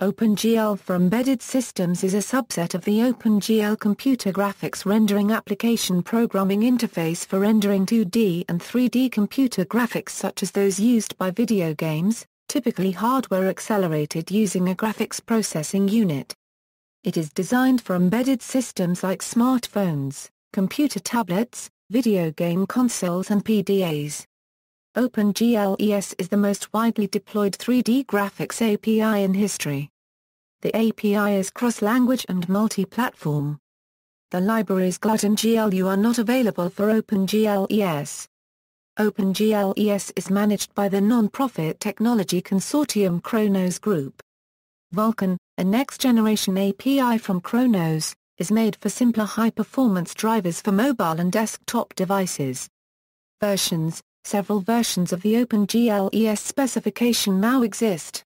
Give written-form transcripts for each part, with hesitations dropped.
OpenGL for embedded systems is a subset of the OpenGL computer graphics rendering application programming interface for rendering 2D and 3D computer graphics such as those used by video games, typically hardware accelerated using a graphics processing unit. It is designed for embedded systems like smartphones, computer tablets, video game consoles and PDAs. OpenGL ES is the most widely deployed 3D graphics API in history. The API is cross-language and multi-platform. The libraries GLUT and GLU are not available for OpenGL ES. OpenGL ES is managed by the non-profit technology consortium Khronos Group. Vulkan, a next-generation API from Khronos, is made for simpler high-performance drivers for mobile and desktop devices. Several versions of the OpenGL ES specification now exist.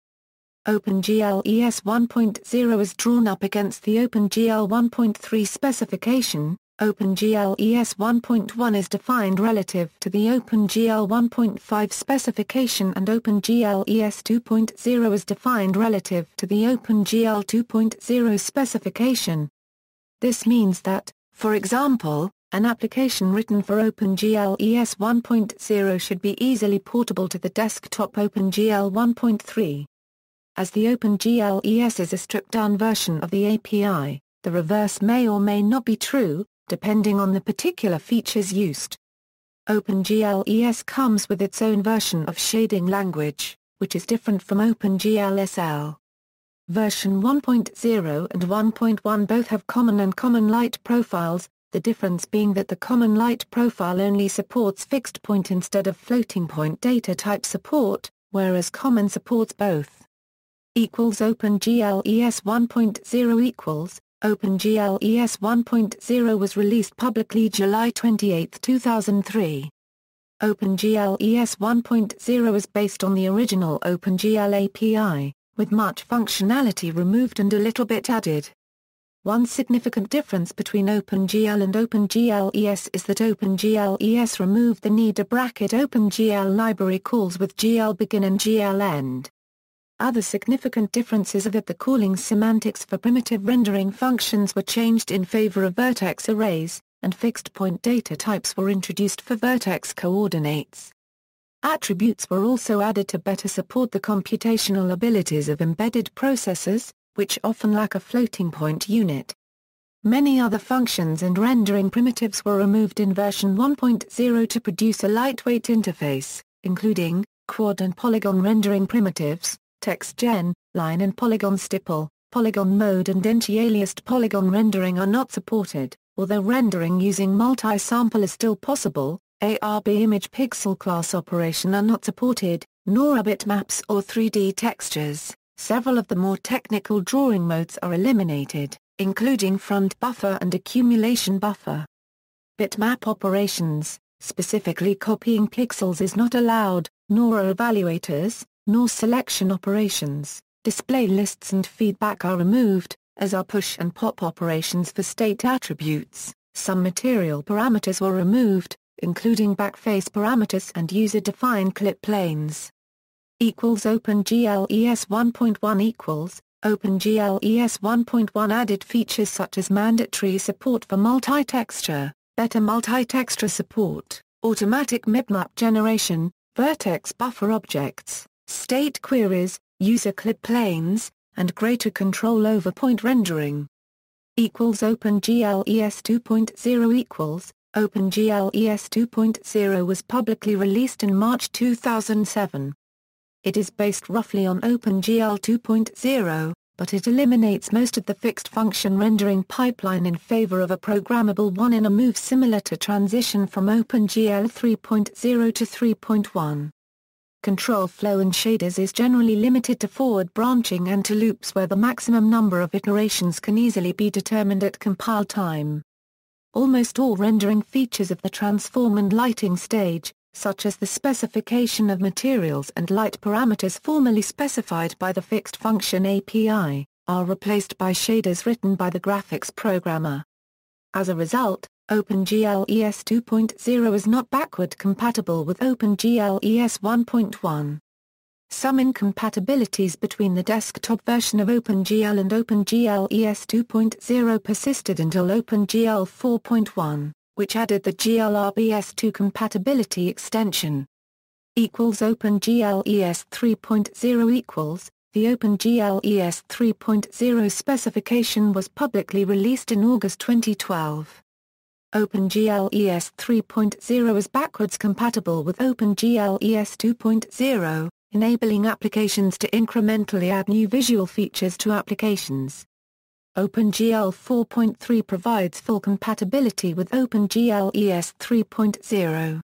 OpenGL ES 1.0 is drawn up against the OpenGL 1.3 specification. OpenGL ES 1.1 is defined relative to the OpenGL 1.5 specification and OpenGL ES 2.0 is defined relative to the OpenGL 2.0 specification. This means that, for example, an application written for OpenGL ES 1.0 should be easily portable to the desktop OpenGL 1.3. As the OpenGL ES is a stripped-down version of the API, the reverse may or may not be true, depending on the particular features used. OpenGL ES comes with its own version of shading language, which is different from OpenGL SL. Version 1.0 and 1.1 both have common and common light profiles, the difference being that the common light profile only supports fixed point instead of floating point data type support, whereas common supports both. OpenGL ES 1.0 OpenGL ES 1.0 was released publicly July 28, 2003. OpenGL ES 1.0 is based on the original OpenGL API, with much functionality removed and a little bit added. One significant difference between OpenGL and OpenGL ES is that OpenGL ES removed the need to bracket OpenGL library calls with GL begin and GL end. Other significant differences are that the calling semantics for primitive rendering functions were changed in favor of vertex arrays, and fixed-point data types were introduced for vertex coordinates. Attributes were also added to better support the computational abilities of embedded processors, which often lack a floating-point unit. Many other functions and rendering primitives were removed in version 1.0 to produce a lightweight interface, including quad and polygon rendering primitives, text gen, line and polygon stipple, polygon mode and anti-aliased polygon rendering are not supported, although rendering using multi-sample is still possible. ARB image pixel class operation are not supported, nor are bitmaps or 3D textures. Several of the more technical drawing modes are eliminated, including front buffer and accumulation buffer. Bitmap operations, specifically copying pixels, is not allowed, nor are evaluators, nor selection operations. Display lists and feedback are removed, as are push and pop operations for state attributes. Some material parameters were removed, including backface parameters and user-defined clip planes. OpenGL ES 1.1 OpenGL ES 1.1 added features such as mandatory support for multi-texture, better multi-texture support, automatic bitmap generation, vertex buffer objects, state queries, user clip planes, and greater control over point rendering. OpenGL ES 2.0 OpenGL ES 2.0 was publicly released in March 2007. It is based roughly on OpenGL 2.0, but it eliminates most of the fixed function rendering pipeline in favor of a programmable one in a move similar to transition from OpenGL 3.0 to 3.1. Control flow in shaders is generally limited to forward branching and to loops where the maximum number of iterations can easily be determined at compile time. Almost all rendering features of the transform and lighting stage, such as the specification of materials and light parameters formerly specified by the fixed function API, are replaced by shaders written by the graphics programmer. As a result, OpenGL ES 2.0 is not backward compatible with OpenGL ES 1.1. Some incompatibilities between the desktop version of OpenGL and OpenGL ES 2.0 persisted until OpenGL 4.1, which added the GLRBS2 compatibility extension. OpenGL ES 3.0 The OpenGL ES 3.0 specification was publicly released in August 2012. OpenGL ES 3.0 is backwards compatible with OpenGL ES 2.0, enabling applications to incrementally add new visual features to applications. OpenGL 4.3 provides full compatibility with OpenGL ES 3.0.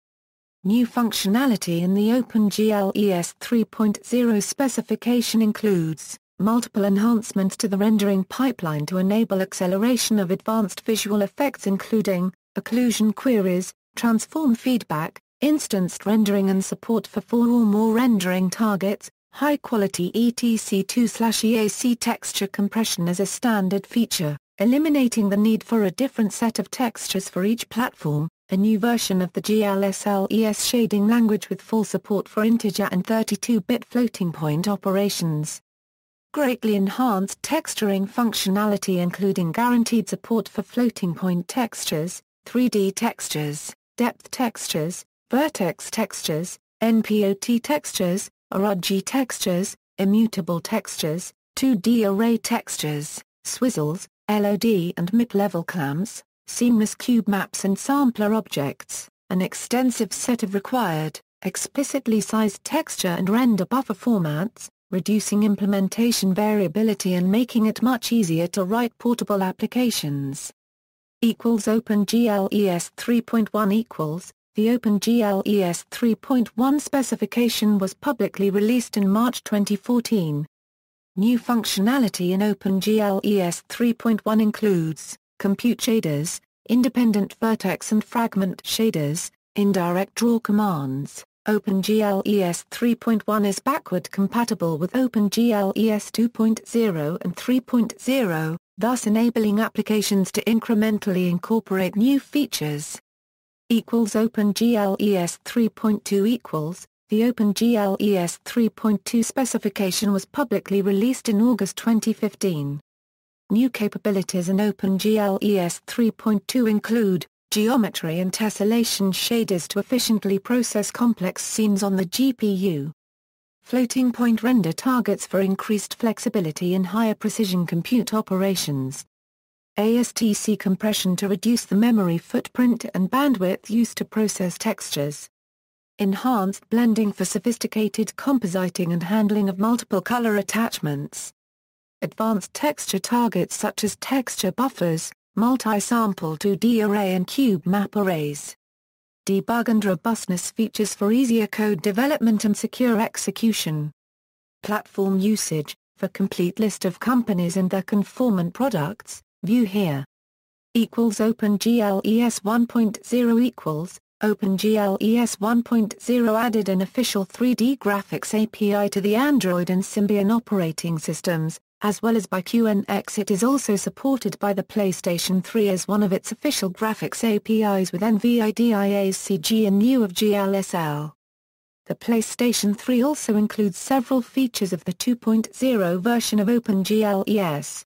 New functionality in the OpenGL ES 3.0 specification includes multiple enhancements to the rendering pipeline to enable acceleration of advanced visual effects including occlusion queries, transform feedback, instanced rendering and support for 4 or more rendering targets, high-quality ETC2/EAC texture compression as a standard feature, eliminating the need for a different set of textures for each platform, a new version of the GLSL-ES shading language with full support for integer and 32-bit floating point operations. Greatly enhanced texturing functionality including guaranteed support for floating point textures, 3D textures, depth textures, vertex textures, NPOT textures, RGB textures, immutable textures, 2D array textures, swizzles, LOD and MIP level clamps, seamless cube maps and sampler objects, an extensive set of required, explicitly sized texture and render buffer formats, reducing implementation variability and making it much easier to write portable applications. OpenGL ES 3.1 The OpenGL ES 3.1 specification was publicly released in March 2014. New functionality in OpenGL ES 3.1 includes compute shaders, independent vertex and fragment shaders, indirect draw commands. OpenGL ES 3.1 is backward compatible with OpenGL ES 2.0 and 3.0, thus enabling applications to incrementally incorporate new features. OpenGL ES 3.2 The OpenGL ES 3.2 specification was publicly released in August 2015. New capabilities in OpenGL ES 3.2 include geometry and tessellation shaders to efficiently process complex scenes on the GPU. Floating point render targets for increased flexibility and higher precision compute operations. ASTC compression to reduce the memory footprint and bandwidth used to process textures. Enhanced blending for sophisticated compositing and handling of multiple color attachments. Advanced texture targets such as texture buffers, multi-sample 2D array and cube map arrays. Debug and robustness features for easier code development and secure execution. Platform usage. For complete list of companies and their conformant products, view here. OpenGL ES 1.0 OpenGL ES 1.0 added an official 3D graphics API to the Android and Symbian operating systems, as well as by QNX. It is also supported by the PlayStation 3 as one of its official graphics APIs with NVIDIA's CG in lieu of GLSL. The PlayStation 3 also includes several features of the 2.0 version of OpenGL ES.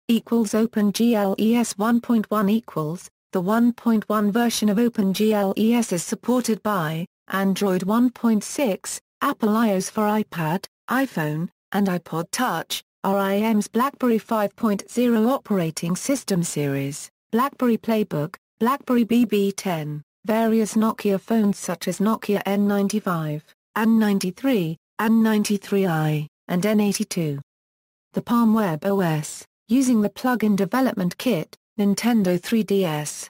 OpenGL ES 1.1 The 1.1 version of OpenGL ES is supported by Android 1.6, Apple iOS for iPad, iPhone, and iPod Touch, RIM's BlackBerry 5.0 operating system series, BlackBerry Playbook, BlackBerry BB10, various Nokia phones such as Nokia N95, N93, N93i, and N82. The Palm Web OS, using the plug-in development kit, Nintendo 3DS.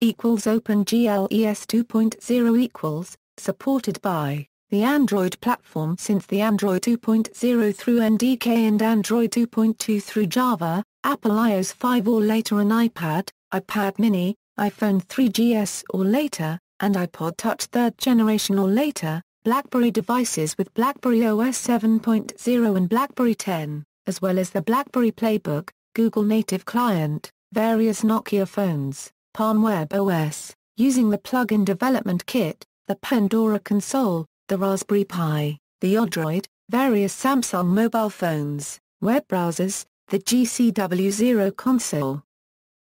OpenGL ES 2.0 supported by the Android platform since the Android 2.0 through NDK and Android 2.2 through Java, Apple iOS 5 or later and iPad, iPad mini, iPhone 3GS or later, and iPod Touch 3rd generation or later, BlackBerry devices with BlackBerry OS 7.0 and BlackBerry 10, as well as the BlackBerry Playbook, Google native client, various Nokia phones, Palm Web OS, using the plug-in development kit, the Pandora console, the Raspberry Pi, the Odroid, various Samsung mobile phones, web browsers, the GCW0 console.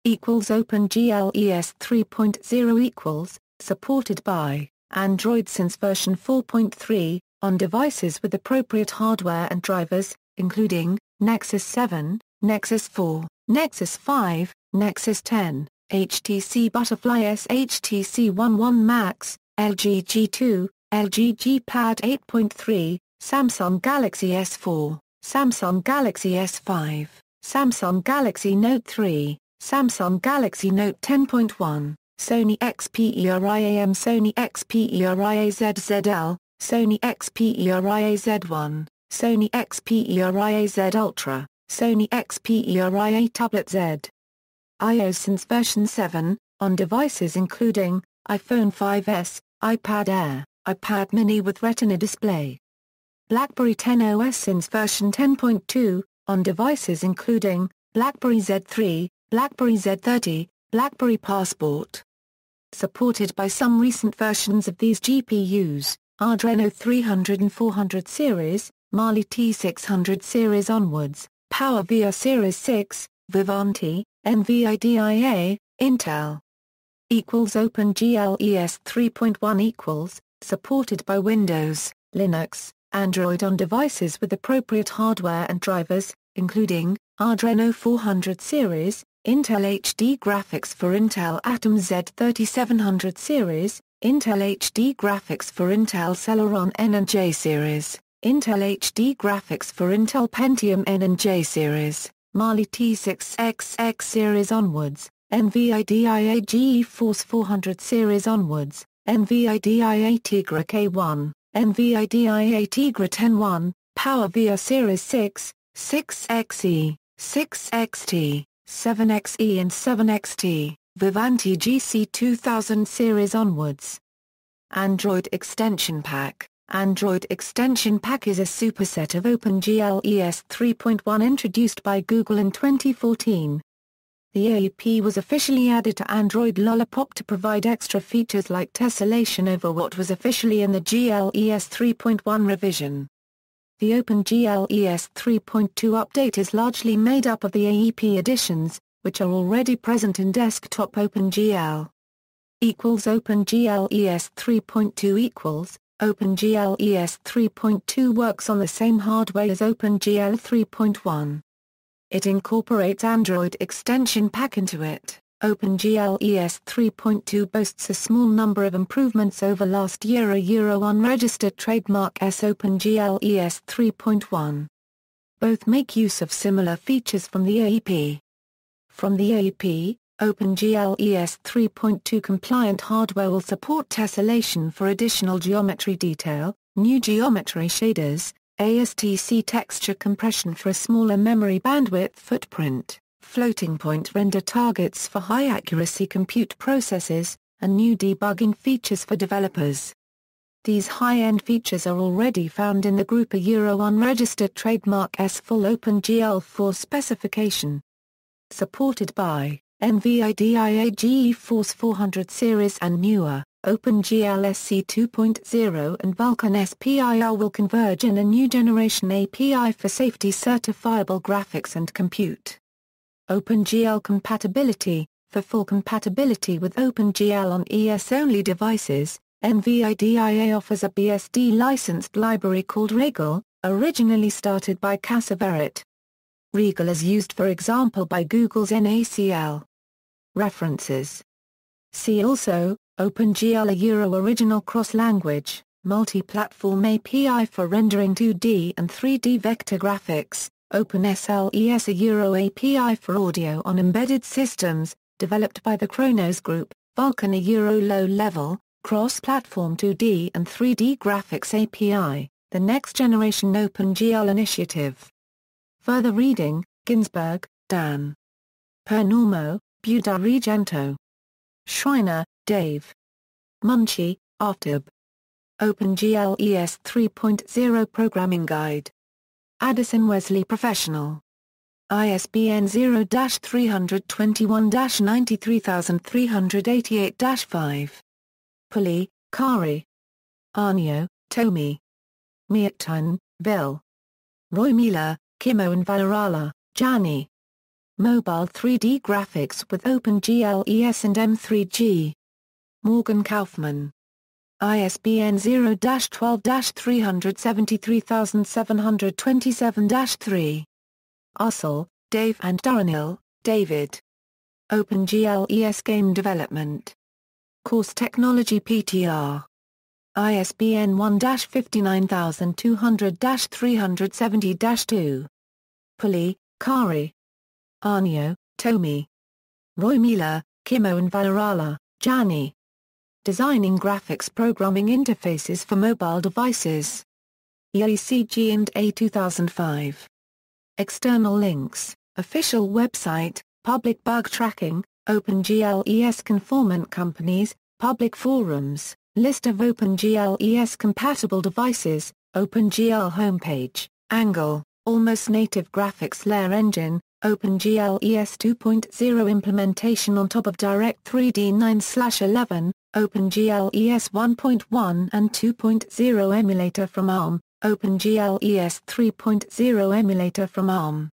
OpenGL ES 3.0 supported by Android since version 4.3, on devices with appropriate hardware and drivers, including Nexus 7, Nexus 4, Nexus 5, Nexus 10, HTC Butterfly S, HTC One 1 Max, LG G2, LG G Pad 8.3, Samsung Galaxy S4, Samsung Galaxy S5, Samsung Galaxy Note 3, Samsung Galaxy Note 10.1, Sony Xperia, Sony Xperia ZZL, Sony Xperia Z1, Sony Xperia Z Ultra, Sony Xperia Tablet Z. iOS since version 7, on devices including iPhone 5s, iPad Air, iPad mini with Retina display. BlackBerry 10 OS since version 10.2, on devices including BlackBerry Z3, BlackBerry Z30, BlackBerry Passport. Supported by some recent versions of these GPUs, Adreno 300 and 400 series, Mali T600 series onwards, PowerVR Series 6, Vivanti, NVIDIA, Intel. OpenGL ES 3.1 supported by Windows, Linux, Android on devices with appropriate hardware and drivers, including Adreno 400 series, Intel HD graphics for Intel Atom Z3700 series, Intel HD graphics for Intel Celeron N and J series, Intel HD graphics for Intel Pentium N and J series, Mali T6XX series onwards, NVIDIA GeForce 400 series onwards, NVIDIA Tegra K1, NVIDIA Tegra 10-1, PowerVR Series 6, 6XE, 6XT, 7XE and 7XT, Vivanti GC 2000 series onwards. Android Extension Pack. Android Extension Pack is a superset of OpenGL ES 3.1 introduced by Google in 2014. The AEP was officially added to Android Lollipop to provide extra features like tessellation over what was officially in the GL ES 3.1 revision. The OpenGL ES 3.2 update is largely made up of the AEP additions, which are already present in desktop OpenGL. OpenGL ES 3.2 OpenGL ES 3.2 works on the same hardware as OpenGL 3.1. It incorporates Android Extension Pack into it. OpenGL ES 3.2 boasts a small number of improvements over last year. A unregistered trademark S OpenGL ES 3.1. Both make use of similar features from the AEP. From the AEP, OpenGL ES 3.2 compliant hardware will support tessellation for additional geometry detail, new geometry shaders, ASTC texture compression for a smaller memory bandwidth footprint, floating point render targets for high-accuracy compute processes, and new debugging features for developers. These high-end features are already found in the group A unregistered trademark S full OpenGL 4 specification. Supported by NVIDIA GeForce 400 series and newer, OpenGL SC 2.0 and Vulkan SPIR will converge in a new generation API for safety-certifiable graphics and compute. OpenGL compatibility. For full compatibility with OpenGL on ES-only devices, NVIDIA offers a BSD licensed library called Regal, originally started by Casaveret. Regal is used for example by Google's NaCl. References. See also, OpenGL a original cross-language, multi-platform API for rendering 2D and 3D vector graphics, OpenSL ES a API for audio on embedded systems, developed by the Khronos Group, Vulkan a low-level, cross-platform 2D and 3D graphics API, the next-generation OpenGL initiative. Further reading, Ginsberg, Dan. Pernormo, Buda Regento. Schreiner, Dave. Munchi, Artub. OpenGL ES 3.0 Programming Guide. Addison Wesley Professional. ISBN 0-321-93388-5. Pulley, Kari. Arnio, Tomi. Miattun, Vil. Roy Miller, Kimmo and Valerala, Jani. Mobile 3D graphics with OpenGL ES and M3G. Morgan Kaufman. ISBN 0-12-373727-3. Ussel, Dave and Duranil, David. OpenGL ES Game Development. Course Technology Ptr. ISBN 1-59200-370-2. Pulley, Kari. Arnio, Tomi. Roy Miller, Kimmo and Valerala, Jani. Designing Graphics Programming Interfaces for Mobile Devices. EACG and A 2005. External links, official website, public bug tracking, OpenGL ES conformant companies, public forums, list of OpenGL ES compatible devices, OpenGL homepage, Angle, almost native graphics layer engine, OpenGL ES 2.0 implementation on top of Direct3D 9/11, OpenGL ES 1.1 and 2.0 emulator from ARM, OpenGL ES 3.0 emulator from ARM.